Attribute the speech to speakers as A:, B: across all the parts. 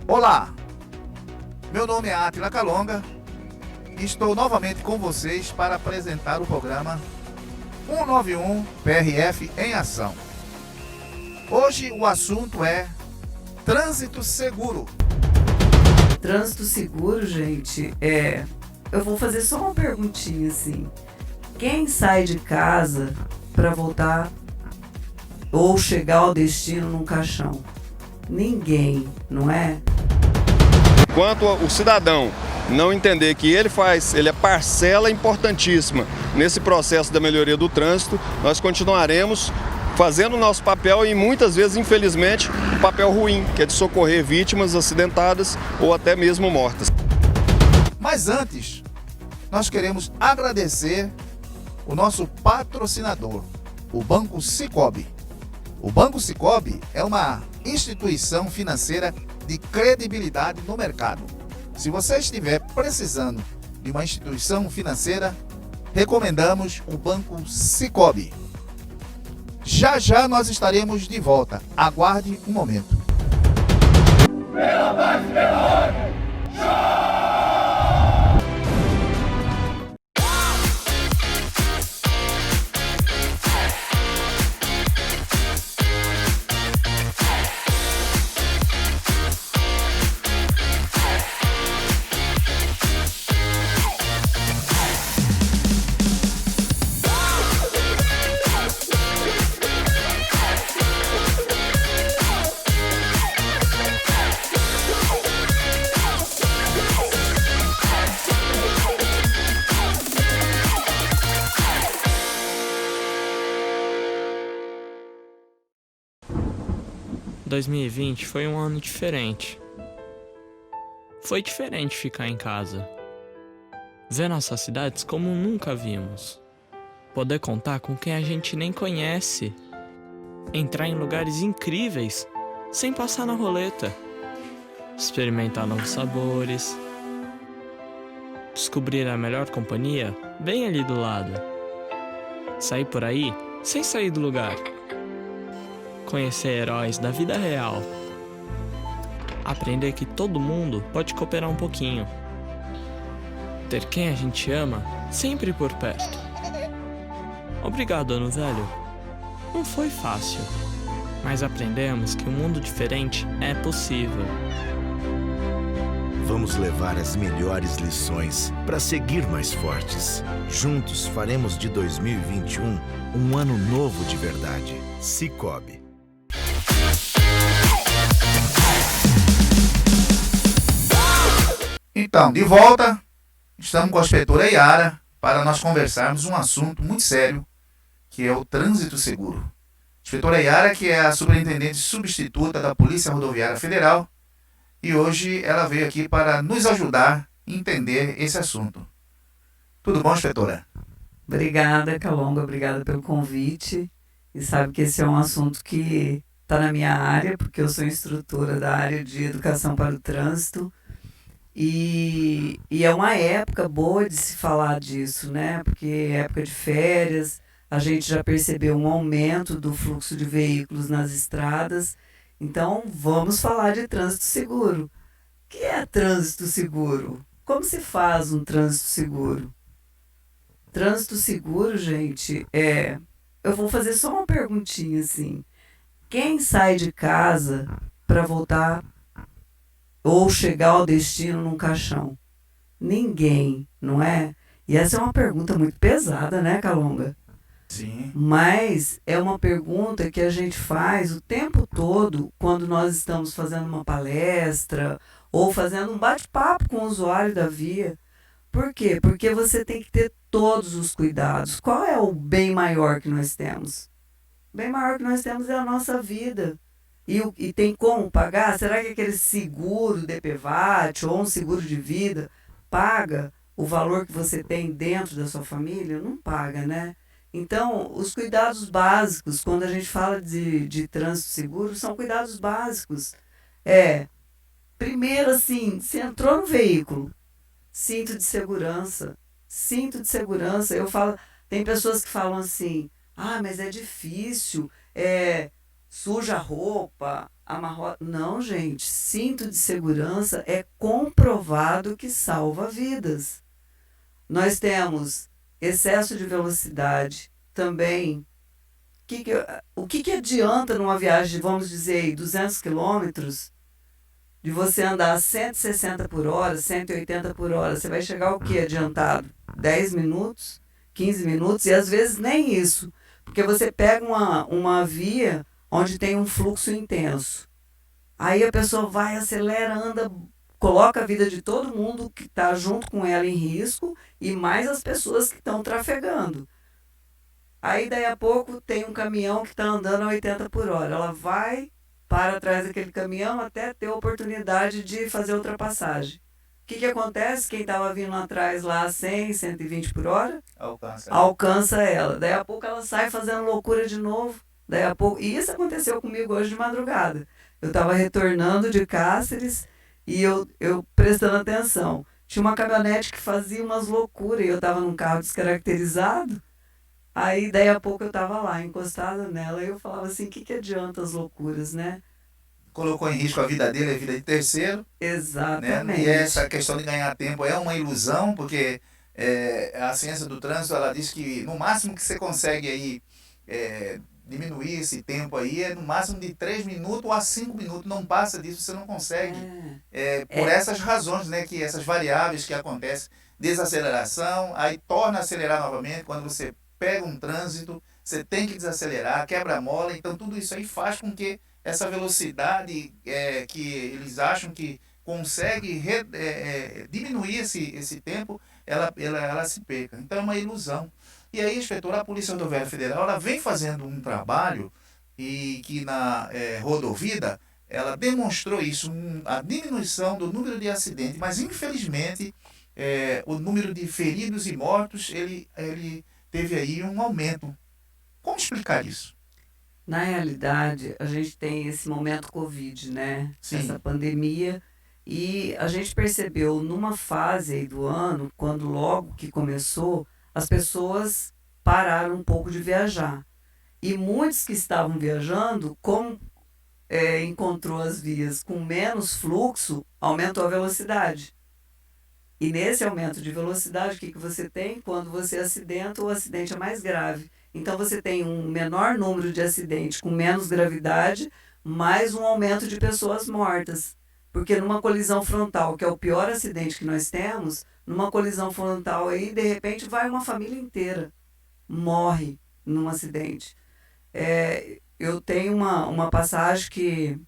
A: Olá, meu nome é Átila Calonga e estou novamente com vocês para apresentar o programa 191 PRF em Ação. Hoje o assunto é trânsito seguro.
B: Trânsito seguro, gente, eu vou fazer só uma perguntinha assim. Quem sai de casa para voltar ou chegar ao destino num caixão? Ninguém, não é?
C: Enquanto o cidadão não entender que ele é parcela importantíssima nesse processo da melhoria do trânsito, nós continuaremos fazendo o nosso papel e muitas vezes, infelizmente, um papel ruim, que é de socorrer vítimas acidentadas ou até mesmo mortas.
A: Mas antes, nós queremos agradecer o nosso patrocinador, o Banco Sicoob. O Banco Sicoob é uma instituição financeira de credibilidade no mercado. Se você estiver precisando de uma instituição financeira, recomendamos o Banco Sicoob. Já já nós estaremos de volta. Aguarde um momento.
D: Pela paz, pela ordem!
E: Em 2020 foi um ano diferente. Foi diferente ficar em casa, ver nossas cidades como nunca vimos, poder contar com quem a gente nem conhece, entrar em lugares incríveis sem passar na roleta, experimentar novos sabores, descobrir a melhor companhia bem ali do lado, sair por aí sem sair do lugar, conhecer heróis da vida real, aprender que todo mundo pode cooperar um pouquinho, ter quem a gente ama sempre por perto. Obrigado, ano velho. Não foi fácil, mas aprendemos que um mundo diferente é possível.
F: Vamos levar as melhores lições para seguir mais fortes. Juntos faremos de 2021 um ano novo de verdade. Sicoob.
A: Então, de volta, estamos com a inspetora Yara para nós conversarmos um assunto muito sério, que é o trânsito seguro. A inspetora Yara, que é a superintendente substituta da Polícia Rodoviária Federal, e hoje ela veio aqui para nos ajudar a entender esse assunto. Tudo bom, inspetora?
B: Obrigada, Calonga, obrigada pelo convite. E sabe que esse é um assunto que está na minha área, porque eu sou instrutora da área de educação para o trânsito. E é uma época boa de se falar disso, né? Porque é época de férias, a gente já percebeu um aumento do fluxo de veículos nas estradas. Então, vamos falar de trânsito seguro. O que é trânsito seguro? Como se faz um trânsito seguro? Trânsito seguro, gente, eu vou fazer só uma perguntinha assim. Quem sai de casa para voltar ou chegar ao destino num caixão? Ninguém, não é? E essa é uma pergunta muito pesada, né, Calonga?
A: Sim.
B: Mas é uma pergunta que a gente faz o tempo todo quando nós estamos fazendo uma palestra ou fazendo um bate-papo com o usuário da via. Por quê? Porque você tem que ter todos os cuidados. Qual é o bem maior que nós temos? O bem maior que nós temos é a nossa vida. E tem como pagar? Será que aquele seguro DPVAT ou um seguro de vida paga o valor que você tem dentro da sua família? Não paga, né? Então, os cuidados básicos, quando a gente fala de trânsito seguro, são cuidados básicos. Primeiro, assim, você entrou no veículo, cinto de segurança. Cinto de segurança. Tem pessoas que falam assim, mas é difícil, suja a roupa. amarrou. Não, gente, cinto de segurança é comprovado que salva vidas. Nós temos excesso de velocidade também. O que adianta numa viagem, vamos dizer, 200 quilômetros, de você andar a 160 por hora, 180 por hora? Você vai chegar o quê adiantado? 10 minutos, 15 minutos, e às vezes nem isso. Porque você pega uma via onde tem um fluxo intenso. Aí a pessoa vai, acelera, anda, coloca a vida de todo mundo que está junto com ela em risco e mais as pessoas que estão trafegando. Aí, daí a pouco, tem um caminhão que está andando a 80 por hora. Ela vai para atrás daquele caminhão até ter a oportunidade de fazer a ultrapassagem. O que acontece? Quem estava vindo lá atrás lá a 100, 120 por hora, alcança ela. Daí a pouco ela sai fazendo loucura de novo. Daí a pouco... E isso aconteceu comigo hoje de madrugada. Eu estava retornando de Cáceres e eu prestando atenção. Tinha uma caminhonete que fazia umas loucuras e eu estava num carro descaracterizado. Aí, daí a pouco eu estava lá, encostada nela, e eu falava assim, o que adianta as loucuras, né?
A: Colocou em risco a vida dele, a vida de terceiro.
B: Exatamente.
A: Né? E essa questão de ganhar tempo é uma ilusão, porque a ciência do trânsito, ela diz que no máximo que você consegue aí, diminuir esse tempo aí é no máximo de 3 minutos a 5 minutos. Não passa disso, você não consegue. Por essas razões, né, que essas variáveis que acontecem, desaceleração, aí torna a acelerar novamente. Quando você pega um trânsito, você tem que desacelerar, quebra a mola. Então tudo isso aí faz com que essa velocidade que eles acham que consegue diminuir esse tempo, ela se perca. Então é uma ilusão. E aí, inspetor, a Polícia Rodoviária Federal, ela vem fazendo um trabalho e que na Rodovida, ela demonstrou isso, a diminuição do número de acidentes, mas infelizmente o número de feridos e mortos, ele teve aí um aumento. Como explicar isso?
B: Na realidade, a gente tem esse momento Covid, né?
A: Sim.
B: Essa pandemia, e a gente percebeu numa fase aí do ano, quando logo que começou, as pessoas pararam um pouco de viajar. E muitos que estavam viajando, como encontrou as vias com menos fluxo, aumentou a velocidade. E nesse aumento de velocidade, o que você tem? Quando você acidenta, o acidente é mais grave. Então você tem um menor número de acidentes com menos gravidade, mais um aumento de pessoas mortas. Porque numa colisão frontal, que é o pior acidente que nós temos, numa colisão frontal aí, de repente, vai uma família inteira, morre num acidente. Eu tenho uma passagem que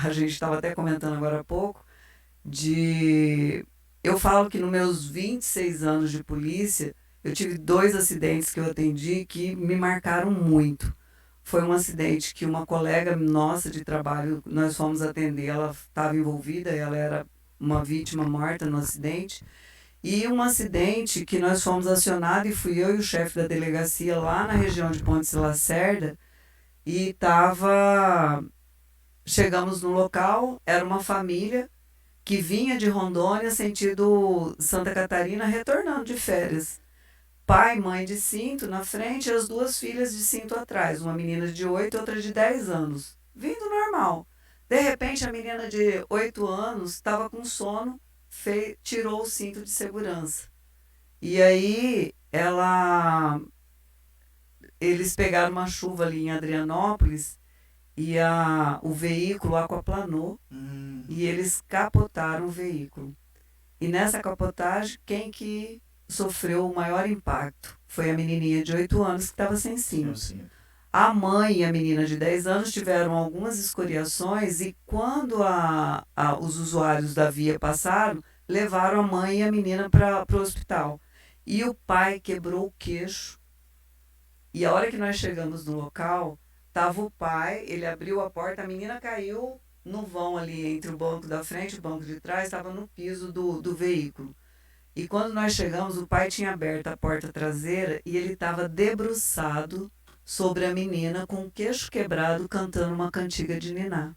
B: a gente estava até comentando agora há pouco, eu falo que nos meus 26 anos de polícia, eu tive 2 acidentes que eu atendi que me marcaram muito. Foi um acidente que uma colega nossa de trabalho, nós fomos atender, ela estava envolvida, ela era uma vítima morta no acidente. E um acidente que nós fomos acionados, e fui eu e o chefe da delegacia lá na região de Pontes e Lacerda, e chegamos no local, era uma família que vinha de Rondônia, sentido Santa Catarina, retornando de férias. Pai e mãe de cinto na frente e as 2 filhas de cinto atrás, uma menina de 8 e outra de 10 anos, vindo normal. De repente, a menina de 8 anos estava com sono, tirou o cinto de segurança. E aí, eles pegaram uma chuva ali em Adrianópolis e o veículo aquaplanou e eles capotaram o veículo. E nessa capotagem, quem que sofreu o maior impacto foi a menininha de 8 anos que estava sem cinto. A mãe e a menina de 10 anos tiveram algumas escoriações e quando os usuários da via passaram, levaram a mãe e a menina para o hospital. E o pai quebrou o queixo. E a hora que nós chegamos no local, estava o pai, ele abriu a porta, a menina caiu no vão ali entre o banco da frente e o banco de trás, estava no piso do veículo. E quando nós chegamos, o pai tinha aberto a porta traseira e ele estava debruçado sobre a menina com o queixo quebrado, cantando uma cantiga de niná.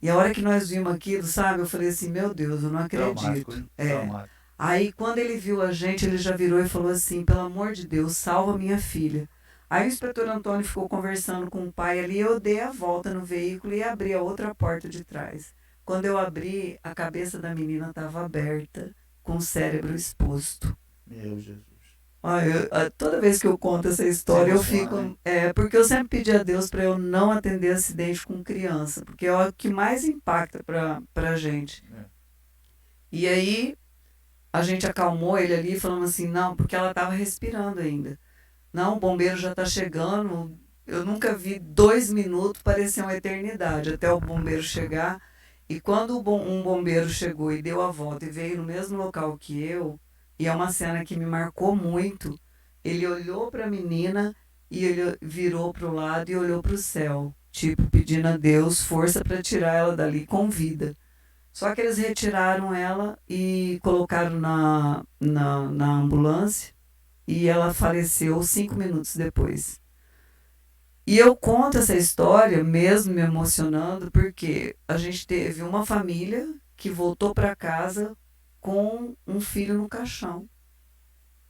B: E a hora que nós vimos aquilo, sabe, eu falei assim, meu Deus, eu não acredito.
A: Traumático.
B: Aí, quando ele viu a gente, ele já virou e falou assim, pelo amor de Deus, salva minha filha. Aí o inspetor Antônio ficou conversando com o pai ali, eu dei a volta no veículo e abri a outra porta de trás. Quando eu abri, a cabeça da menina estava aberta, com o cérebro exposto.
A: Meu Jesus.
B: Toda vez que eu conto essa história, eu
A: emociona,
B: fico... porque eu sempre pedi a Deus para eu não atender acidente com criança, porque é o que mais impacta para a gente.
A: É.
B: E aí, a gente acalmou ele ali, falando assim, não, porque ela estava respirando ainda. Não, o bombeiro já está chegando. Eu nunca vi 2 minutos, parecia uma eternidade, até o bombeiro chegar. E quando um bombeiro chegou e deu a volta e veio no mesmo local que eu, e é uma cena que me marcou muito, ele olhou para a menina e ele virou para o lado e olhou para o céu, tipo pedindo a Deus força para tirar ela dali com vida. Só que eles retiraram ela e colocaram na ambulância e ela faleceu 5 minutos depois. E eu conto essa história mesmo me emocionando porque a gente teve uma família que voltou para casa com um filho no caixão.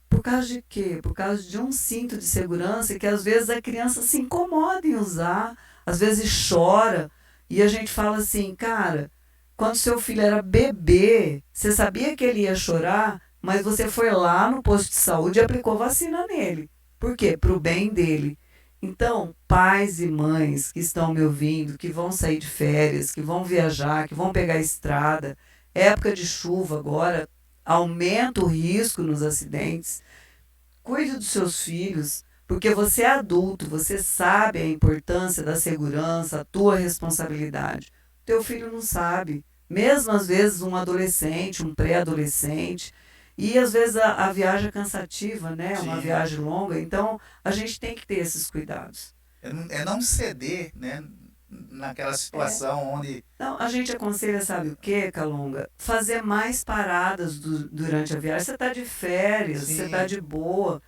B: Por causa de quê? Por causa de um cinto de segurança que às vezes a criança se incomoda em usar, às vezes chora, e a gente fala assim, cara, quando seu filho era bebê, você sabia que ele ia chorar, mas você foi lá no posto de saúde e aplicou vacina nele. Por quê? Para o bem dele. Então, pais e mães que estão me ouvindo, que vão sair de férias, que vão viajar, que vão pegar a estrada, época de chuva agora, aumenta o risco nos acidentes. Cuide dos seus filhos, porque você é adulto, você sabe a importância da segurança, a tua responsabilidade. Teu filho não sabe. Mesmo às vezes um adolescente, um pré-adolescente, e às vezes a viagem é cansativa, né?
A: Sim.
B: Uma viagem longa, então a gente tem que ter esses cuidados.
A: É não ceder, né? Naquela situação onde...
B: Então, a gente aconselha, sabe o que, Calonga? Fazer mais paradas durante a viagem. Você está de férias,
A: Sim.
B: você está de boa,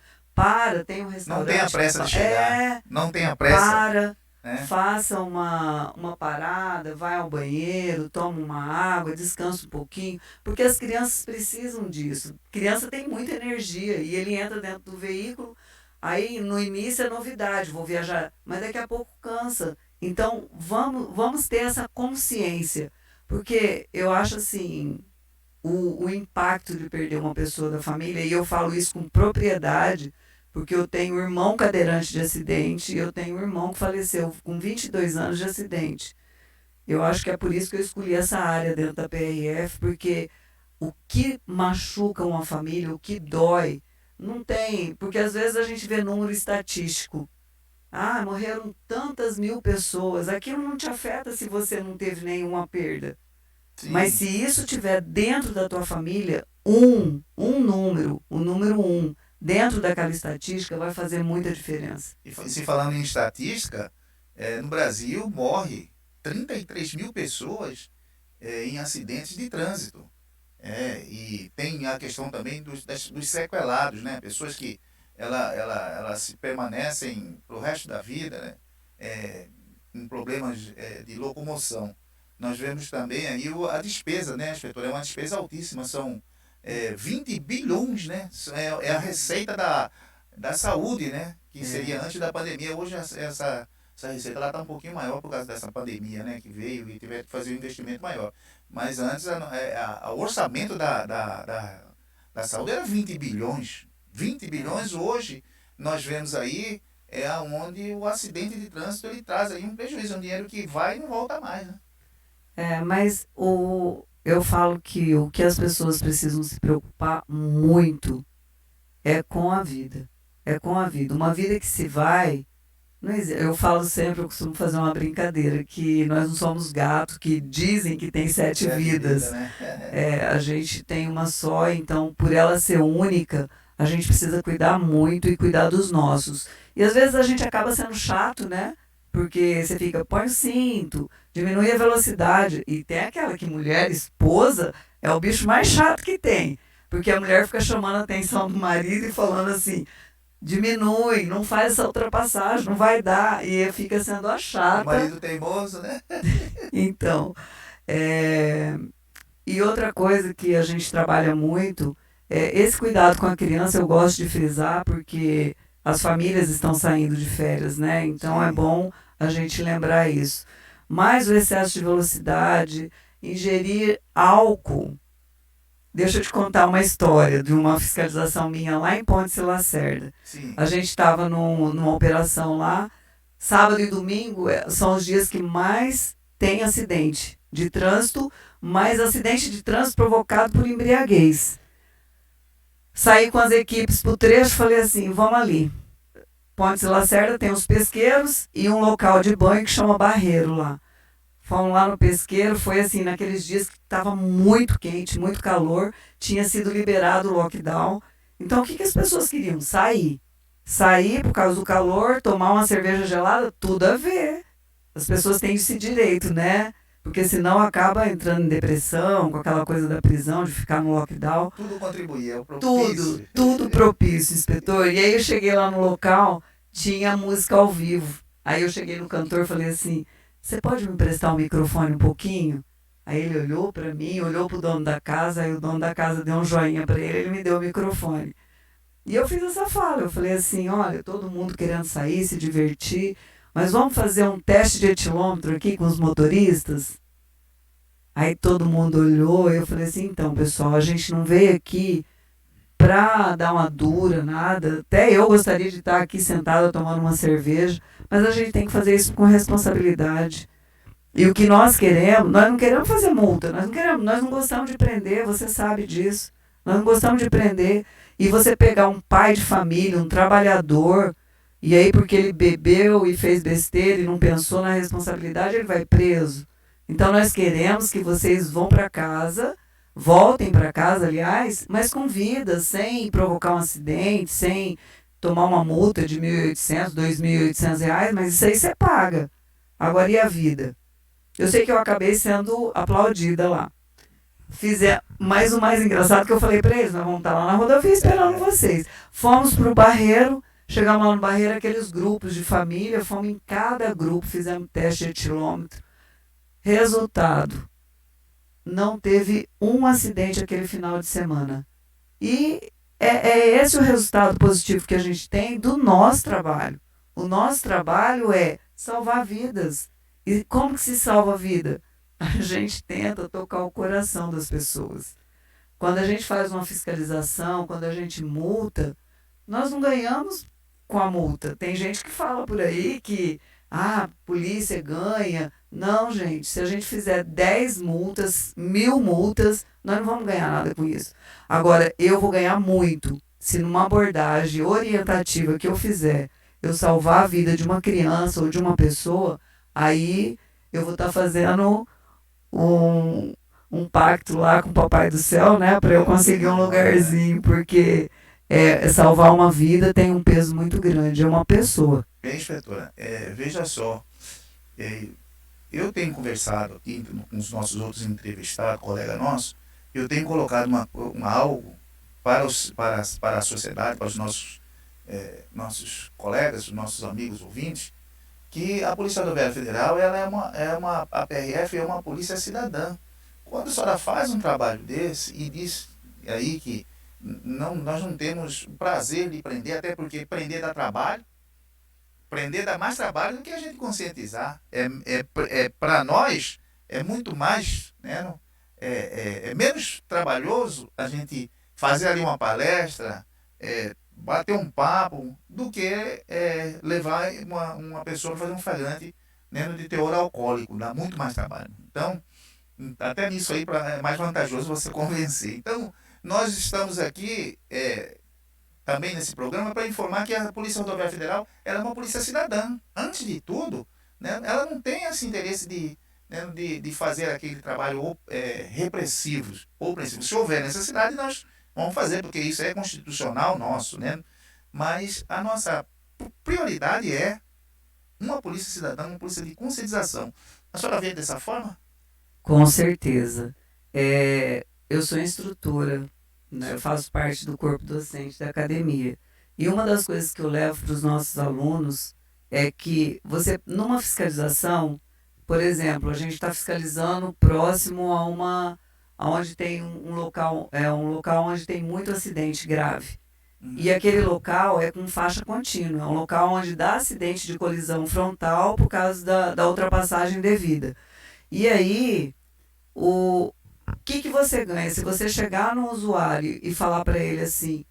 B: tem um restaurante...
A: Não tenha pressa de chegar. Não tenha pressa.
B: Faça uma parada, vai ao banheiro, toma uma água, descansa um pouquinho, porque as crianças precisam disso. Criança tem muita energia e ele entra dentro do veículo, aí no início é novidade, vou viajar, mas daqui a pouco cansa. Então vamos ter essa consciência, porque eu acho assim, o impacto de perder uma pessoa da família, e eu falo isso com propriedade, porque eu tenho um irmão cadeirante de acidente e eu tenho um irmão que faleceu com 22 anos de acidente. Eu acho que é por isso que eu escolhi essa área dentro da PRF, porque o que machuca uma família, o que dói, não tem, porque às vezes a gente vê número estatístico. Morreram tantas mil pessoas, aquilo não te afeta se você não teve nenhuma perda.
A: Sim.
B: Mas se isso estiver dentro da tua família, um número, o número 1, dentro daquela estatística vai fazer muita diferença.
A: E se falando em estatística, no Brasil morre 33 mil pessoas em acidentes de trânsito. E tem a questão também dos sequelados, né? Pessoas que elas permanecem para o resto da vida, né? Com problemas de locomoção. Nós vemos também aí a despesa, né, inspetor? É uma despesa altíssima, são 20 bilhões, né? É a receita da saúde, né? Que seria antes da pandemia. Hoje essa receita está um pouquinho maior por causa dessa pandemia, né? Que veio e tiver que fazer um investimento maior. Mas antes o orçamento da saúde era 20 bilhões. 20 bilhões hoje nós vemos aí onde o acidente de trânsito ele traz aí um prejuízo, um dinheiro que vai e não volta mais, né?
B: Mas eu falo que o que as pessoas precisam se preocupar muito é com a vida. É com a vida. Uma vida que se vai... Eu falo sempre, eu costumo fazer uma brincadeira, que nós não somos gatos que dizem que tem 7 vidas.
A: Né?
B: A gente tem uma só, então por ela ser única, a gente precisa cuidar muito e cuidar dos nossos. E às vezes a gente acaba sendo chato, né? Porque você fica, põe o cinto, diminui a velocidade. E tem aquela que mulher, esposa, é o bicho mais chato que tem. Porque a mulher fica chamando a atenção do marido e falando assim, diminui, não faz essa ultrapassagem, não vai dar. E fica sendo a chata.
A: O marido teimoso, né?
B: Então, e outra coisa que a gente trabalha muito, esse cuidado com a criança eu gosto de frisar, porque as famílias estão saindo de férias, né? Então é bom a gente lembrar isso. Mas o excesso de velocidade, ingerir álcool. Deixa eu te contar uma história de uma fiscalização minha lá em Ponte Lacerda.
A: Sim.
B: A gente estava numa operação lá. Sábado e domingo são os dias que mais tem acidente de trânsito, mas acidente de trânsito provocado por embriaguez. Saí com as equipes pro trecho, falei assim, vamos ali. Ponte Lacerda tem uns pesqueiros e um local de banho que chama Barreiro lá. Fomos lá no pesqueiro, foi assim, naqueles dias que estava muito quente, muito calor, tinha sido liberado o lockdown. Então o que as pessoas queriam? Sair. Sair por causa do calor, tomar uma cerveja gelada, tudo a ver. As pessoas têm esse direito, né? Porque senão acaba entrando em depressão, com aquela coisa da prisão, de ficar no lockdown.
A: Tudo contribui, é o propício.
B: Tudo propício, inspetor. E aí eu cheguei lá no local, tinha música ao vivo. Aí eu cheguei no cantor e falei assim, você pode me emprestar o microfone um pouquinho? Aí ele olhou para mim, olhou para o dono da casa, aí o dono da casa deu um joinha para ele me deu o microfone. E eu fiz essa fala, eu falei assim, olha, todo mundo querendo sair, se divertir, mas vamos fazer um teste de etilômetro aqui com os motoristas? Aí todo mundo olhou, e eu falei assim, então, pessoal, a gente não veio aqui para dar uma dura, nada. Até eu gostaria de estar aqui sentada tomando uma cerveja, mas a gente tem que fazer isso com responsabilidade. E o que nós queremos, nós não queremos fazer multa, nós não gostamos de prender, você sabe disso. Nós não gostamos de prender. E você pegar um pai de família, um trabalhador, e aí porque ele bebeu e fez besteira e não pensou na responsabilidade, ele vai preso. Então nós queremos que vocês vão para casa, voltem para casa, aliás, mas com vida, sem provocar um acidente, sem tomar uma multa de R$1.800, R$2.800, mas isso aí você paga. Agora e a vida? Eu sei que eu acabei sendo aplaudida lá. Mas o mais engraçado que eu falei para eles, nós vamos estar lá na rodovia esperando vocês. Fomos para o Barreiro, chegamos lá no Barreiro, aqueles grupos de família, fomos em cada grupo, fizemos teste de etilômetro. Resultado, não teve um acidente aquele final de semana. E é esse o resultado positivo que a gente tem do nosso trabalho. O nosso trabalho é salvar vidas. E como que se salva a vida? A gente tenta tocar o coração das pessoas. Quando a gente faz uma fiscalização, quando a gente multa, nós não ganhamos com a multa. Tem gente que fala por aí que a polícia ganha. Não, gente, se a gente fizer 10 multas, 1.000 multas, nós não vamos ganhar nada com isso. Agora, eu vou ganhar muito se numa abordagem orientativa que eu fizer, eu salvar a vida de uma criança ou de uma pessoa, aí eu vou estar fazendo um pacto lá com o Papai do Céu, né, para eu conseguir um lugarzinho, porque salvar uma vida tem um peso muito grande, é uma pessoa.
A: Bem, inspetora, veja só, eu tenho conversado aqui com os nossos outros entrevistados, colega nosso, eu tenho colocado algo para a sociedade, para os nossos colegas, os nossos amigos ouvintes, que a Polícia Rodoviária Federal a PRF é uma polícia cidadã. Quando a senhora faz um trabalho desse e diz aí que nós não temos o prazer de prender, até porque prender dá trabalho, prender dá mais trabalho do que a gente conscientizar. Para nós é muito mais, né, é menos trabalhoso a gente fazer ali uma palestra, bater um papo, do que levar uma pessoa para fazer um flagrante, né, de teor alcoólico. Dá muito mais trabalho. Então, até nisso aí é mais vantajoso você convencer. Então, nós estamos aqui também nesse programa para informar que a Polícia Rodoviária Federal ela é uma polícia cidadã. Antes de tudo, né, ela não tem esse interesse de fazer aquele trabalho repressivo ou opressivo. Se houver necessidade, nós vamos fazer, porque isso é constitucional nosso, né? Mas a nossa prioridade é uma polícia cidadã, uma polícia de conscientização. A senhora vê dessa forma?
B: Com certeza. Eu sou instrutora, né? Eu faço parte do corpo docente da academia. E uma das coisas que eu levo para os nossos alunos é que você, numa fiscalização, por exemplo, a gente está fiscalizando próximo a onde tem um local onde tem muito acidente grave. E aquele local é com faixa contínua, é um local onde dá acidente de colisão frontal por causa da ultrapassagem devida. E aí, o que você ganha? Se você chegar no usuário e falar para ele assim,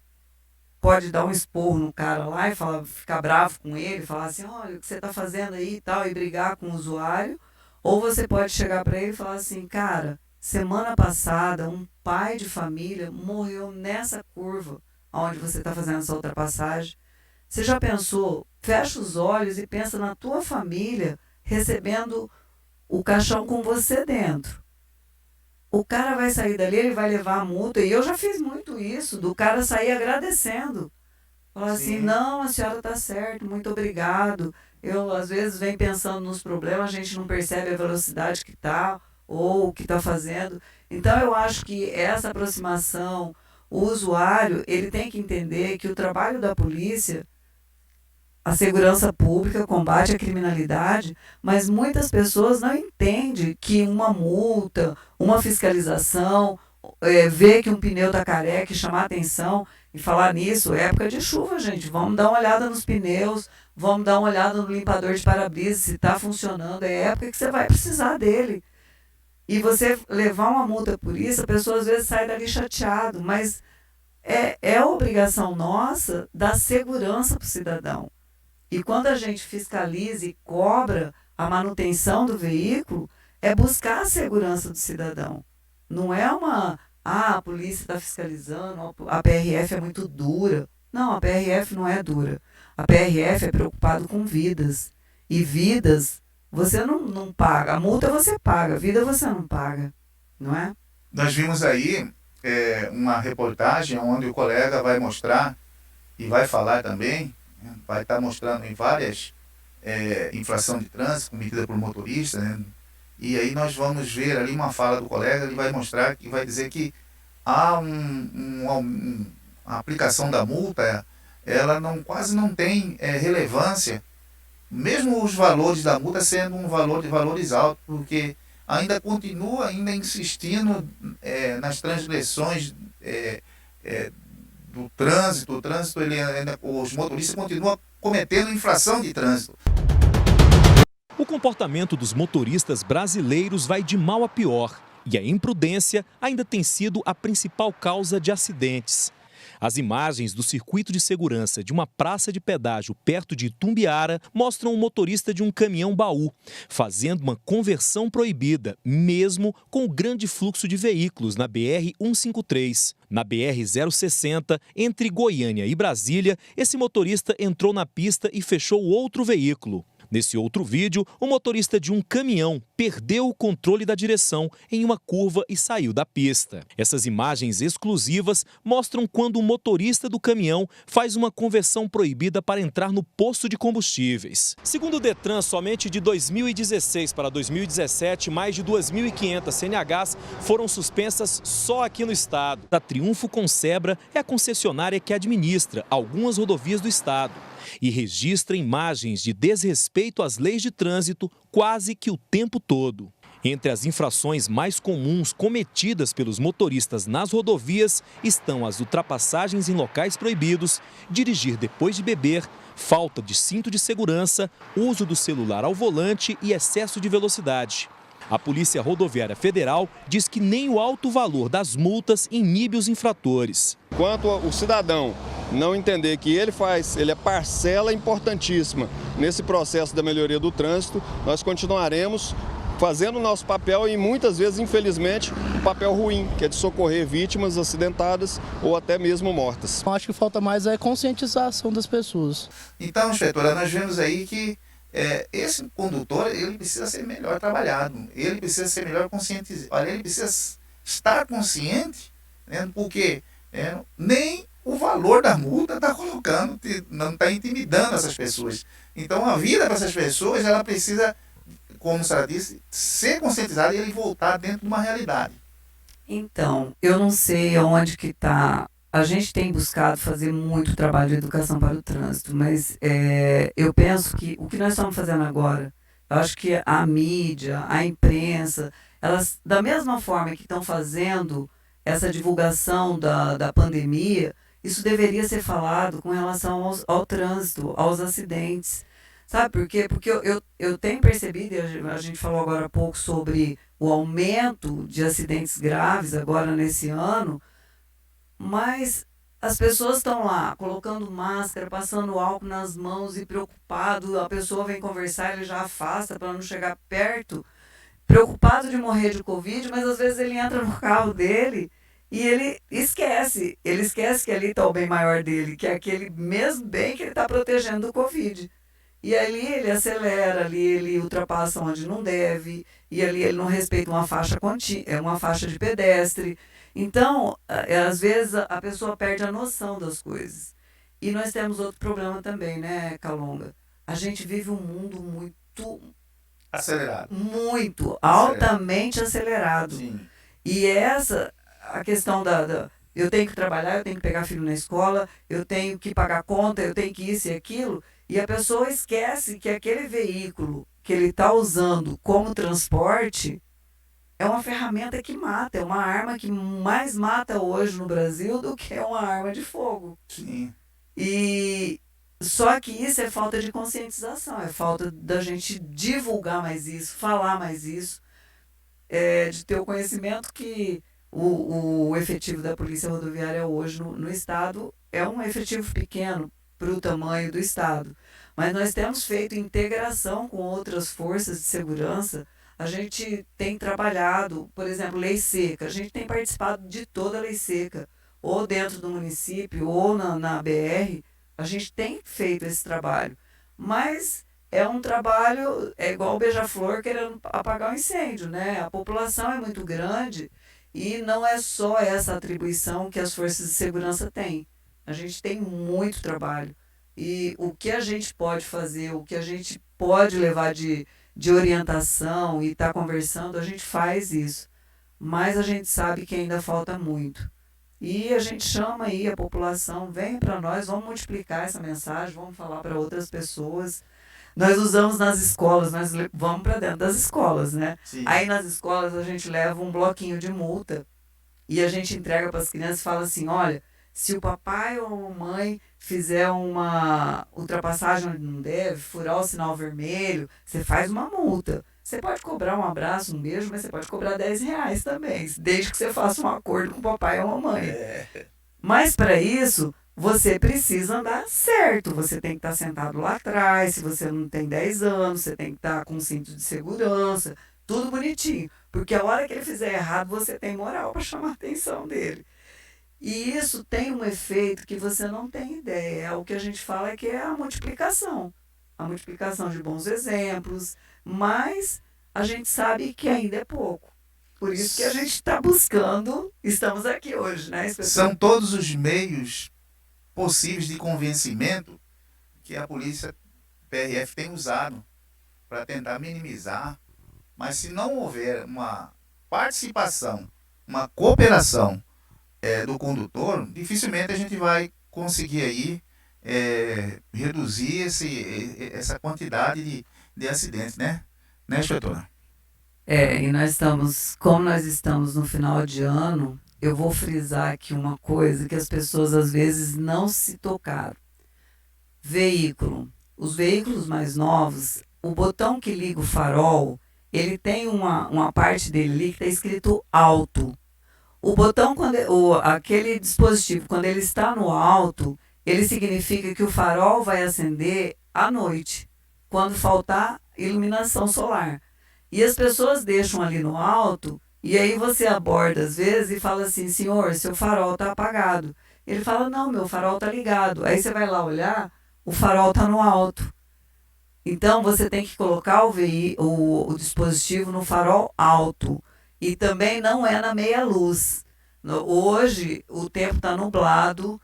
B: pode dar um esporro no cara lá e ficar bravo com ele, falar assim, olha, o que você está fazendo aí e tal, e brigar com o usuário, ou você pode chegar para ele e falar assim, cara, semana passada um pai de família morreu nessa curva onde você está fazendo essa ultrapassagem. Você já pensou? Fecha os olhos e pensa na tua família recebendo o caixão com você dentro. O cara vai sair dali, ele vai levar a multa, e eu já fiz muito isso, do cara sair agradecendo. Falar assim, não, a senhora está certo, muito obrigado. Eu, às vezes, venho pensando nos problemas, a gente não percebe a velocidade que está, ou o que está fazendo. Então, eu acho que essa aproximação, o usuário, ele tem que entender que o trabalho da polícia, a segurança pública, combate à criminalidade, mas muitas pessoas não entendem que uma multa, uma fiscalização, ver que um pneu está careca e chamar atenção. E falar nisso, é época de chuva, gente. Vamos dar uma olhada nos pneus, vamos dar uma olhada no limpador de para-brisa, se está funcionando. É época que você vai precisar dele. E você levar uma multa por isso, a pessoa às vezes sai dali chateado, mas é obrigação nossa dar segurança para o cidadão. E quando a gente fiscaliza e cobra a manutenção do veículo, é buscar a segurança do cidadão. Não é a polícia está fiscalizando, a PRF é muito dura. Não, a PRF não é dura. A PRF é preocupada com vidas. E vidas você não paga. A multa você paga, a vida você não paga. Não é?
A: Nós vimos aí uma reportagem onde o colega vai mostrar e vai falar também, vai estar mostrando em várias infração de trânsito cometida por motorista, né? E aí nós vamos ver ali uma fala do colega, ele vai mostrar que vai dizer que há a aplicação da multa, ela quase não tem relevância, mesmo os valores da multa sendo valores altos, porque ainda continua insistindo nas transgressões do trânsito. O trânsito, os motoristas continuam cometendo infração de trânsito.
G: O comportamento dos motoristas brasileiros vai de mal a pior e a imprudência ainda tem sido a principal causa de acidentes. As imagens do circuito de segurança de uma praça de pedágio perto de Itumbiara mostram o motorista de um caminhão-baú fazendo uma conversão proibida, mesmo com o grande fluxo de veículos na BR-153. Na BR-060, entre Goiânia e Brasília, esse motorista entrou na pista e fechou outro veículo. Nesse outro vídeo, o motorista de um caminhão perdeu o controle da direção em uma curva e saiu da pista. Essas imagens exclusivas mostram quando o motorista do caminhão faz uma conversão proibida para entrar no posto de combustíveis. Segundo o Detran, somente de 2016 para 2017, mais de 2.500 CNHs foram suspensas só aqui no estado. A Triunfo Consebra é a concessionária que administra algumas rodovias do estado e registra imagens de desrespeito às leis de trânsito quase que o tempo todo. Entre as infrações mais comuns cometidas pelos motoristas nas rodovias estão as ultrapassagens em locais proibidos, dirigir depois de beber, falta de cinto de segurança, uso do celular ao volante e excesso de velocidade. A Polícia Rodoviária Federal diz que nem o alto valor das multas inibe os infratores.
C: Enquanto o cidadão não entender que ele é parcela importantíssima nesse processo da melhoria do trânsito, nós continuaremos fazendo o nosso papel e muitas vezes, infelizmente, um papel ruim, que é de socorrer vítimas acidentadas ou até mesmo mortas.
H: Eu acho que falta mais a conscientização das pessoas.
A: Então, inspetora, nós vemos aí que esse condutor, ele precisa ser melhor trabalhado, ele precisa ser melhor conscientizado, ele precisa estar consciente, né, porque nem o valor da multa está colocando, não está intimidando essas pessoas. Então a vida para essas pessoas, ela precisa, como a senhora disse, ser conscientizada e ele voltar dentro de uma realidade.
B: Então, eu não sei onde que está. A gente tem buscado fazer muito trabalho de educação para o trânsito, mas eu penso que o que nós estamos fazendo agora, eu acho que a mídia, a imprensa, elas, da mesma forma que estão fazendo essa divulgação da pandemia, Isso deveria ser falado com relação ao trânsito, aos acidentes. Sabe por quê? Porque eu tenho percebido, e a gente falou agora há pouco sobre o aumento de acidentes graves agora nesse ano, mas as pessoas estão lá colocando máscara, passando álcool nas mãos e preocupado, a pessoa vem conversar, ele já afasta para não chegar perto, preocupado de morrer de Covid, mas às vezes ele entra no carro dele e ele esquece que ali está o bem maior dele, que é aquele mesmo bem que ele está protegendo do Covid. E ali ele acelera, ali ele ultrapassa onde não deve, e ali ele não respeita uma faixa de pedestre. Então, às vezes a pessoa perde a noção das coisas. E nós temos outro problema também, né, Calonga? A gente vive um mundo
A: Acelerado.
B: muito, altamente acelerado.
A: Sim.
B: E a questão eu tenho que trabalhar, eu tenho que pegar filho na escola, eu tenho que pagar conta, eu tenho que isso e aquilo, e a pessoa esquece que aquele veículo que ele está usando como transporte é uma ferramenta que mata, é uma arma que mais mata hoje no Brasil do que uma arma de fogo.
A: Sim.
B: E só que isso é falta de conscientização, é falta da gente divulgar mais isso, falar mais isso, de ter o conhecimento que o efetivo da Polícia Rodoviária hoje no Estado é um efetivo pequeno para o tamanho do Estado. Mas nós temos feito integração com outras forças de segurança. A gente tem trabalhado, por exemplo, lei seca. A gente tem participado de toda a lei seca, ou dentro do município, ou na BR. A gente tem feito esse trabalho. Mas é um trabalho, é igual o beija-flor querendo apagar o incêndio, né? A população é muito grande e não é só essa atribuição que as forças de segurança têm. A gente tem muito trabalho. E o que a gente pode fazer, o que a gente pode levar de orientação e estar conversando, a gente faz isso. Mas a gente sabe que ainda falta muito. E a gente chama aí a população, vem para nós, vamos multiplicar essa mensagem, vamos falar para outras pessoas. Nós usamos nas escolas, nós vamos para dentro das escolas, né?
A: Sim.
B: Aí nas escolas a gente leva um bloquinho de multa e a gente entrega para as crianças e fala assim, olha, se o papai ou a mãe fizer uma ultrapassagem onde não deve, furar o sinal vermelho, você faz uma multa. Você pode cobrar um abraço, um beijo, mas você pode cobrar R$10 também, desde que você faça um acordo com o papai ou a mãe. Mas para isso, você precisa andar certo. Você tem que estar sentado lá atrás, se você não tem 10 anos, você tem que estar com cinto de segurança, tudo bonitinho. Porque a hora que ele fizer errado, você tem moral para chamar a atenção dele. E isso tem um efeito que você não tem ideia. O que a gente fala é que é a multiplicação. A multiplicação de bons exemplos, mas a gente sabe que ainda é pouco. Por isso que a gente está buscando, estamos aqui hoje, né, inspetor?
A: São todos os meios possíveis de convencimento que a polícia PRF tem usado para tentar minimizar, mas se não houver uma participação, uma cooperação do condutor, dificilmente a gente vai conseguir aí reduzir essa quantidade de acidentes, né, inspetora?
B: E como nós estamos no final de ano, eu vou frisar aqui uma coisa que as pessoas às vezes não se tocaram. Veículo. Os veículos mais novos, o botão que liga o farol, ele tem uma parte dele ali que está escrito alto. O botão, aquele dispositivo, quando ele está no alto, ele significa que o farol vai acender à noite, quando faltar iluminação solar. E as pessoas deixam ali no alto, e aí você aborda às vezes e fala assim, senhor, seu farol está apagado. Ele fala, não, meu farol está ligado. Aí você vai lá olhar, o farol está no alto. Então você tem que colocar o dispositivo no farol alto. E também não é na meia luz. Hoje o tempo está nublado,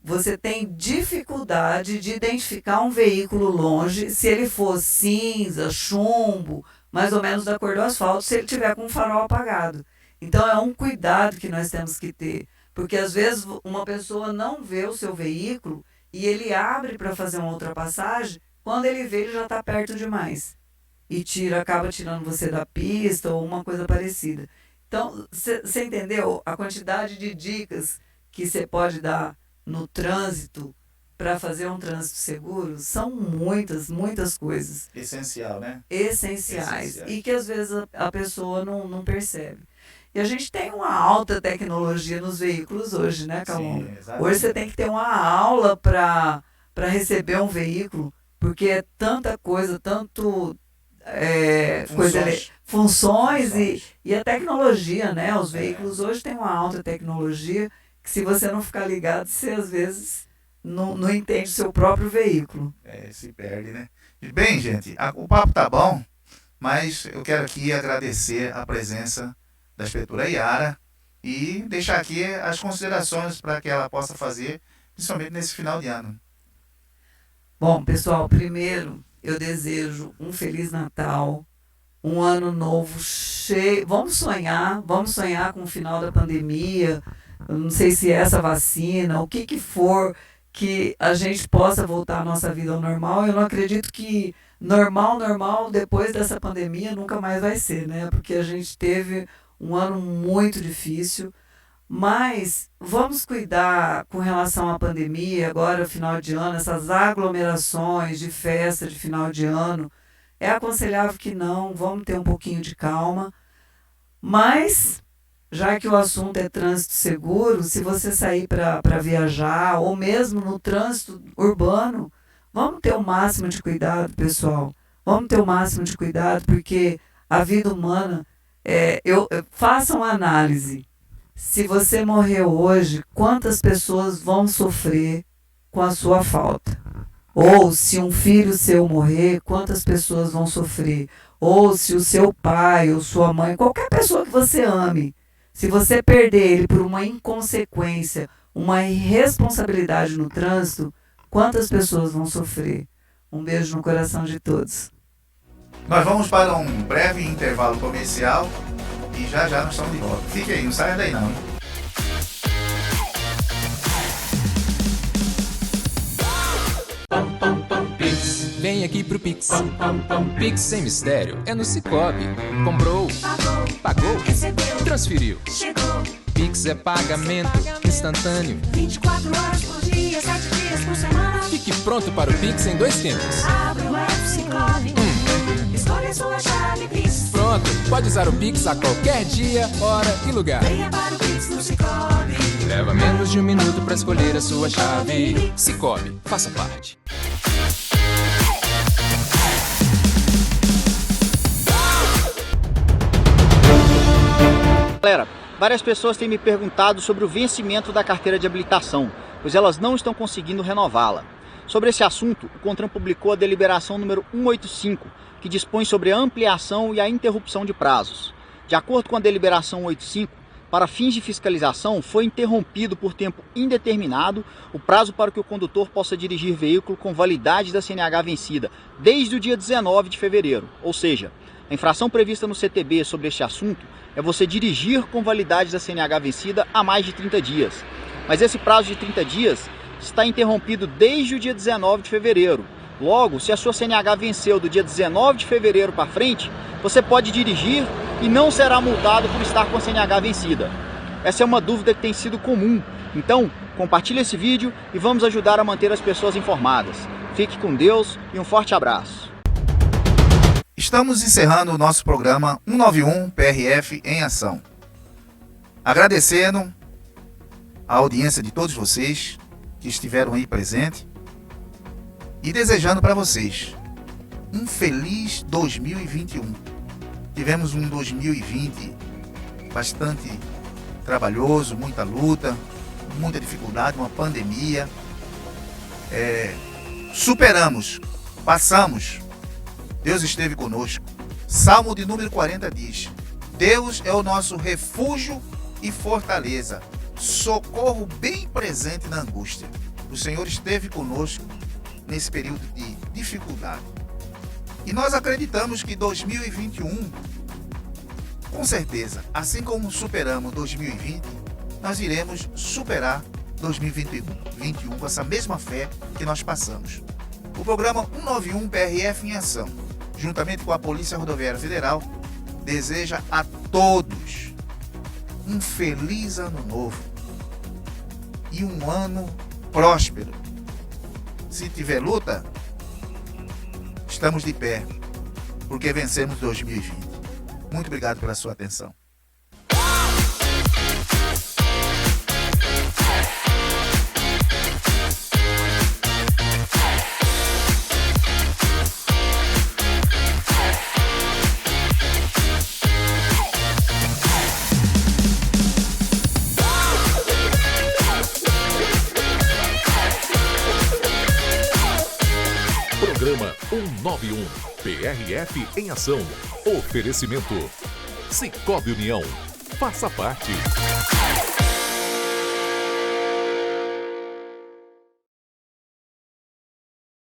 B: você tem dificuldade de identificar um veículo longe, se ele for cinza, chumbo, mais ou menos da cor do asfalto, se ele tiver com o farol apagado. Então é um cuidado que nós temos que ter, porque às vezes uma pessoa não vê o seu veículo e ele abre para fazer uma ultrapassagem, quando ele vê ele já está perto demais e acaba tirando você da pista ou uma coisa parecida. Então, você entendeu a quantidade de dicas que você pode dar no trânsito para fazer um trânsito seguro são muitas coisas.
A: Essencial, né?
B: Essenciais. E que às vezes a pessoa não percebe. E a gente tem uma alta tecnologia nos veículos hoje, né, Calonga? Hoje você tem que ter uma aula para receber um veículo, porque é tanta coisa, funções e a tecnologia, né? Os veículos hoje têm uma alta tecnologia que, se você não ficar ligado, você às vezes não entende o seu próprio veículo.
A: Se perde, né? Bem, gente, o papo tá bom, mas eu quero aqui agradecer a presença da inspetora Yara e deixar aqui as considerações para que ela possa fazer, principalmente nesse final de ano.
B: Bom, pessoal, primeiro eu desejo um Feliz Natal, um ano novo cheio. Vamos sonhar com o final da pandemia. Eu não sei se é essa vacina, o que for, que a gente possa voltar à nossa vida ao normal. Eu não acredito que normal, depois dessa pandemia, nunca mais vai ser, né? Porque a gente teve um ano muito difícil, mas vamos cuidar com relação à pandemia, agora final de ano, essas aglomerações de festa de final de ano. É aconselhável que não, vamos ter um pouquinho de calma, mas já que o assunto é trânsito seguro, se você sair para viajar, ou mesmo no trânsito urbano, vamos ter o máximo de cuidado, pessoal. Vamos ter o máximo de cuidado, porque a vida humana, faça uma análise. Se você morrer hoje, quantas pessoas vão sofrer com a sua falta? Ou se um filho seu morrer, quantas pessoas vão sofrer? Ou se o seu pai ou sua mãe, qualquer pessoa que você ame, se você perder ele por uma inconsequência, uma irresponsabilidade no trânsito, quantas pessoas vão sofrer? Um beijo no coração de todos.
A: Nós vamos para um breve intervalo comercial e já nós estamos de volta. Fique aí, não saia daí não.
I: Vem aqui pro Pix. Pix sem mistério, é no Sicoob. Comprou, pagou, transferiu. Pix é pagamento instantâneo.
J: 24 horas por dia, 7 dias por semana.
I: Fique pronto para o Pix em 2 tempos.
J: Abre o app Sicoob. Escolha sua chave Pix.
I: Pronto, pode usar o Pix a qualquer dia, hora e lugar.
J: Venha para o Pix no Sicoob.
I: Leva menos de 1 minuto para escolher a sua chave. Sicoob, faça parte.
K: Galera, várias pessoas têm me perguntado sobre o vencimento da carteira de habilitação, pois elas não estão conseguindo renová-la. Sobre esse assunto, o CONTRAN publicou a deliberação número 185, que dispõe sobre a ampliação e a interrupção de prazos. De acordo com a deliberação 185, para fins de fiscalização, foi interrompido por tempo indeterminado o prazo para que o condutor possa dirigir veículo com validade da CNH vencida desde o dia 19 de fevereiro, ou seja, a infração prevista no CTB sobre este assunto é você dirigir com validade da CNH vencida há mais de 30 dias. Mas esse prazo de 30 dias está interrompido desde o dia 19 de fevereiro. Logo, se a sua CNH venceu do dia 19 de fevereiro para frente, você pode dirigir e não será multado por estar com a CNH vencida. Essa é uma dúvida que tem sido comum. Então, compartilhe esse vídeo e vamos ajudar a manter as pessoas informadas. Fique com Deus e um forte abraço.
A: Estamos encerrando o nosso programa 191 PRF em Ação. Agradecendo a audiência de todos vocês que estiveram aí presentes e desejando para vocês um feliz 2021. Tivemos um 2020 bastante trabalhoso, muita luta, muita dificuldade, uma pandemia. Superamos, passamos. Deus esteve conosco. Salmo de número 40 diz: Deus é o nosso refúgio e fortaleza, socorro bem presente na angústia. O Senhor esteve conosco nesse período de dificuldade. E nós acreditamos que 2021, com certeza, assim como superamos 2020, nós iremos superar 2021 com essa mesma fé que nós passamos. O programa 191 PRF em Ação, juntamente com a Polícia Rodoviária Federal, deseja a todos um feliz ano novo e um ano próspero. Se tiver luta, estamos de pé, porque vencemos 2020. Muito obrigado pela sua atenção.
L: Programa 191, PRF em ação. Oferecimento Sicoob União. Faça parte.